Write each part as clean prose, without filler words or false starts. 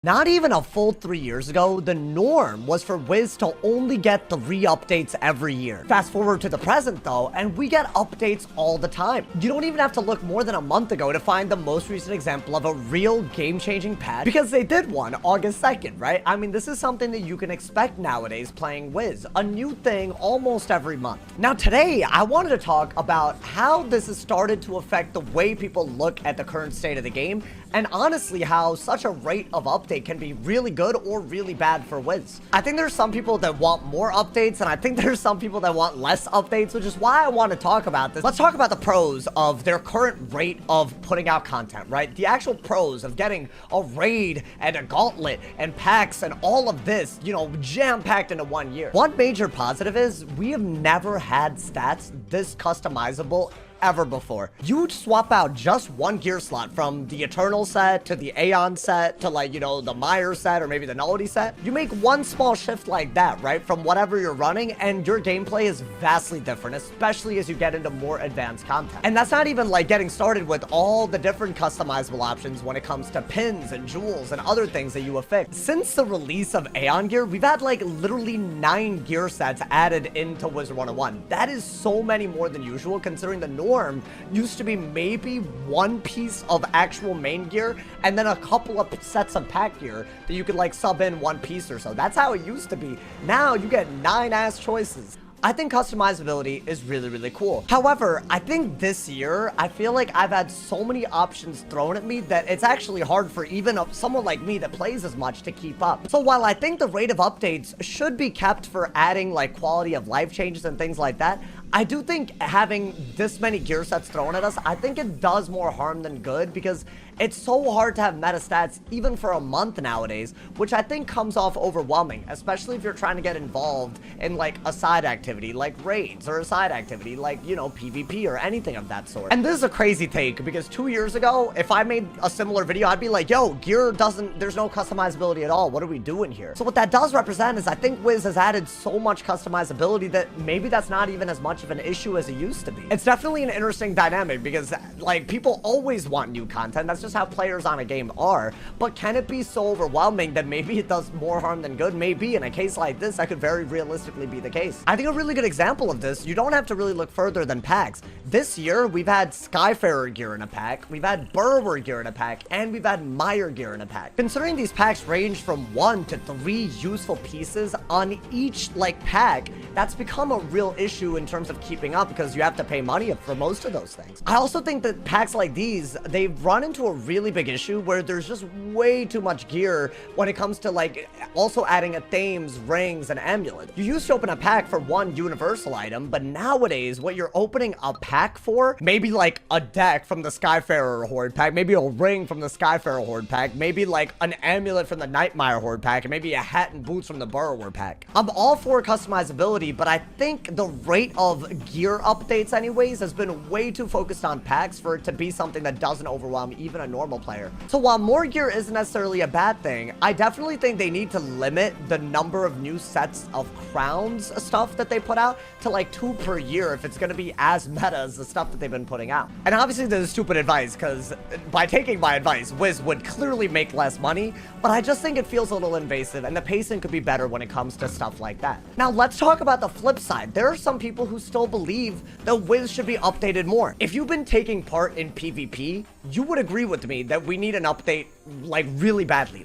Not even a full 3 years ago, the norm was for Wiz to only get 3 updates every year. Fast forward to the present though, and we get updates all the time. You don't even have to look more than a month ago to find the most recent example of a real game-changing patch, because they did one August 2nd, right? I mean, this is something that you can expect nowadays playing Wiz, a new thing almost every month. Now today, I wanted to talk about how this has started to affect the way people look at the current state of the game, and honestly how such a rate of update can be really good or really bad for Wiz. I think there's some people that want more updates, and I think there's some people that want less updates, which is why I want to talk about this. Let's talk about the pros of their current rate of putting out content, right? The actual pros of getting a raid and a gauntlet and packs and all of this, you know, jam-packed into 1 year. One major positive is we have never had stats this customizable ever before. You swap out just one gear slot from the Eternal set to the Aeon set to, like, you know, the Meyer set or maybe the Nullity set. You make one small shift like that, right, from whatever you're running, and your gameplay is vastly different, especially as you get into more advanced content. And that's not even like getting started with all the different customizable options when it comes to pins and jewels and other things that you affix. Since the release of Aeon gear, we've had like literally 9 gear sets added into Wizard101. That is so many more than usual, considering the norm used to be maybe one piece of actual main gear and then a couple of sets of pack gear that you could like sub in one piece or so. That's how it used to be. Now you get 9 ass choices. I think customizability is really cool. However, I think this year, I feel like I've had so many options thrown at me that it's actually hard for even someone like me that plays as much to keep up. So while I think the rate of updates should be kept for adding like quality of life changes and things like that, I do think having this many gear sets thrown at us, I think it does more harm than good, because it's so hard to have meta stats even for a month nowadays, which I think comes off overwhelming, especially if you're trying to get involved in like a side activity like raids, or a side activity like, you know, PvP or anything of that sort. And this is a crazy take, because 2 years ago, if I made a similar video, I'd be like, yo, gear there's no customizability at all. What are we doing here? So what that does represent is I think Wiz has added so much customizability that maybe that's not even as much of an issue as it used to be. It's definitely an interesting dynamic, because like people always want new content. That's just how players on a game are. But can it be so overwhelming that maybe it does more harm than good? Maybe. In a case like this, that could very realistically be the case. I think a really good example of this, you don't have to really look further than packs. This year, we've had Skyfarer gear in a pack, we've had Burrower gear in a pack, and we've had Meyer gear in a pack. Considering these packs range from 1 to 3 useful pieces on each like pack, that's become a real issue in terms of keeping up, because you have to pay money for most of those things. I also think that packs like these, they've run into a really big issue where there's just way too much gear when it comes to like also adding a themes, rings, and amulets. You used to open a pack for one universal item, but nowadays what you're opening a pack for, maybe like a deck from the Skyfarer Horde pack, maybe a ring from the Skyfarer Horde pack, maybe like an amulet from the Nightmare Horde pack, and maybe a hat and boots from the Burrower pack. I'm all for customizability, but I think the rate of gear updates anyways has been way too focused on packs for it to be something that doesn't overwhelm even a normal player. So while more gear isn't necessarily a bad thing, I definitely think they need to limit the number of new sets of crowns stuff that they put out to like 2 per year if it's going to be as meta as the stuff that they've been putting out. And obviously this is stupid advice, because by taking my advice, Wiz would clearly make less money, but I just think it feels a little invasive, and the pacing could be better when it comes to stuff like that. Now let's talk about the flip side. There are some people who still believe that Wiz should be updated more. If you've been taking part in PvP, you would agree with me that we need an update like really badly.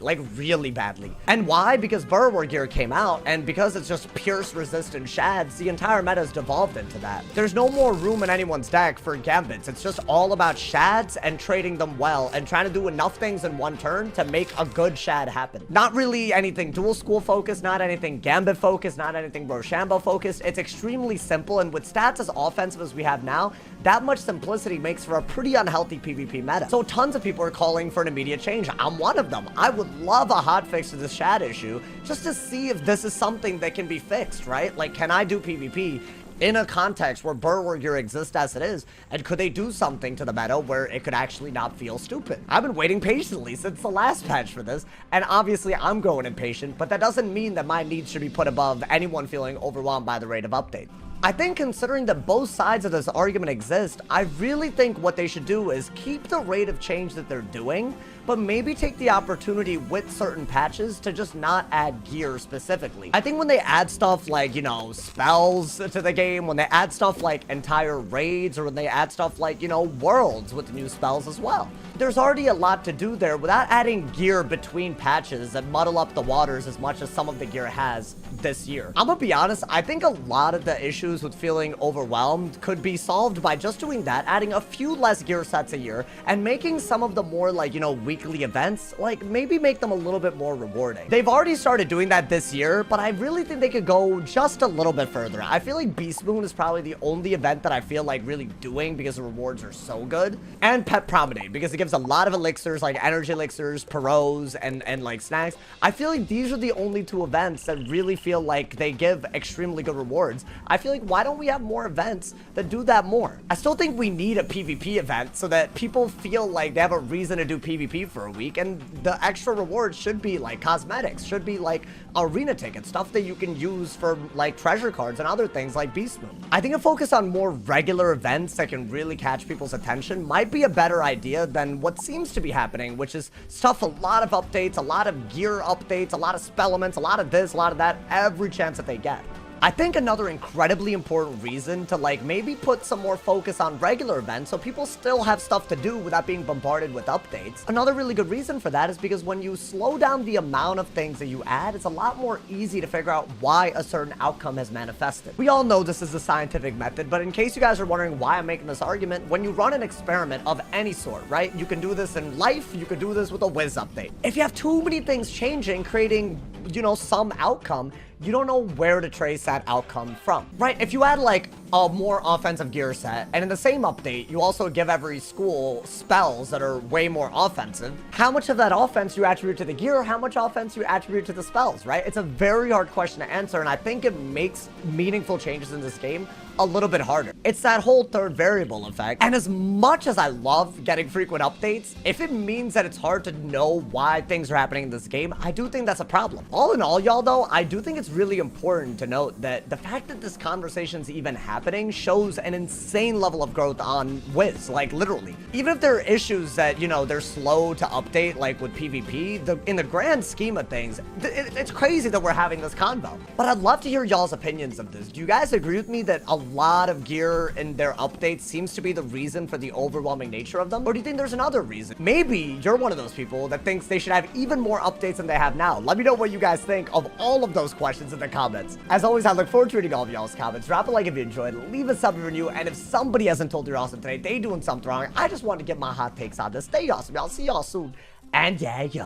And why? Because Burrower gear came out, and because it's just pierce resistant shads, the entire meta has devolved into that. There's no more room in anyone's deck for gambits. It's just all about shads and trading them well and trying to do enough things in one turn to make a good shad happen. Not really anything dual school focused, not anything gambit focused, not anything Rochambeau focused. It's extremely simple, and with stats as offensive as we have now, that much simplicity makes for a pretty unhealthy PvP meta. So tons of people are calling for an immediate change. I'm one of them. I would love a hotfix to this shad issue just to see if this is something that can be fixed, right? Like, can I do PvP in a context where Burrower gear exists as it is, and could they do something to the meta where it could actually not feel stupid? I've been waiting patiently since the last patch for this, and obviously I'm growing impatient, but that doesn't mean that my needs should be put above anyone feeling overwhelmed by the rate of update. I think considering that both sides of this argument exist, I really think what they should do is keep the rate of change that they're doing, but maybe take the opportunity with certain patches to just not add gear specifically. I think when they add stuff like, you know, spells to the game, when they add stuff like entire raids, or when they add stuff like, you know, worlds with the new spells as well, there's already a lot to do there without adding gear between patches that muddle up the waters as much as some of the gear has this year. I'm gonna be honest, I think a lot of the issues with feeling overwhelmed could be solved by just doing that, adding a few less gear sets a year, and making some of the more, like, you know, weekly events, like, maybe make them a little bit more rewarding. They've already started doing that this year, but I really think they could go just a little bit further. I feel like Beast Moon is probably the only event that I feel like really doing because the rewards are so good, and Pet Promenade, because it gives a lot of elixirs, like energy elixirs, peros, and like snacks. I feel like these are the only two events that really feel like they give extremely good rewards. I feel like, why don't we have more events that do that more? I still think we need a PvP event so that people feel like they have a reason to do PvP for a week, and the extra rewards should be like cosmetics, should be like arena tickets, stuff that you can use for like treasure cards and other things like Beast Moon. I think a focus on more regular events that can really catch people's attention might be a better idea than what seems to be happening, which is stuff, a lot of updates, a lot of gear updates, a lot of spell elements, a lot of this, a lot of that, every chance that they get. I think another incredibly important reason to like maybe put some more focus on regular events so people still have stuff to do without being bombarded with updates. Another really good reason for that is because when you slow down the amount of things that you add, it's a lot more easy to figure out why a certain outcome has manifested. We all know this is a scientific method, but in case you guys are wondering why I'm making this argument, when you run an experiment of any sort, right? You can do this in life, you can do this with a Wiz update. If you have too many things changing, creating, you know, some outcome, you don't know where to trace that outcome from, right? If you add like a more offensive gear set, and in the same update, you also give every school spells that are way more offensive, how much of that offense you attribute to the gear, how much offense you attribute to the spells, right? It's a very hard question to answer, and I think it makes meaningful changes in this game a little bit harder. It's that whole third variable effect, and as much as I love getting frequent updates, if it means that it's hard to know why things are happening in this game, I do think that's a problem. All in all, y'all, though, I do think it's really important to note that the fact that this conversation's even happening shows an insane level of growth on Wiz, like literally. Even if there are issues that, you know, they're slow to update, like with PvP, in the grand scheme of things, it's crazy that we're having this convo. But I'd love to hear y'all's opinions of this. Do you guys agree with me that a lot of gear in their updates seems to be the reason for the overwhelming nature of them? Or do you think there's another reason? Maybe you're one of those people that thinks they should have even more updates than they have now. Let me know what you guys think of all of those questions in the comments. As always, I look forward to reading all of y'all's comments. Drop a like if you enjoyed, leave a sub if you're new, and if somebody hasn't told you you're awesome today, they doing something wrong. I just want to get my hot takes on this. Stay awesome, y'all. See y'all soon. And yeah.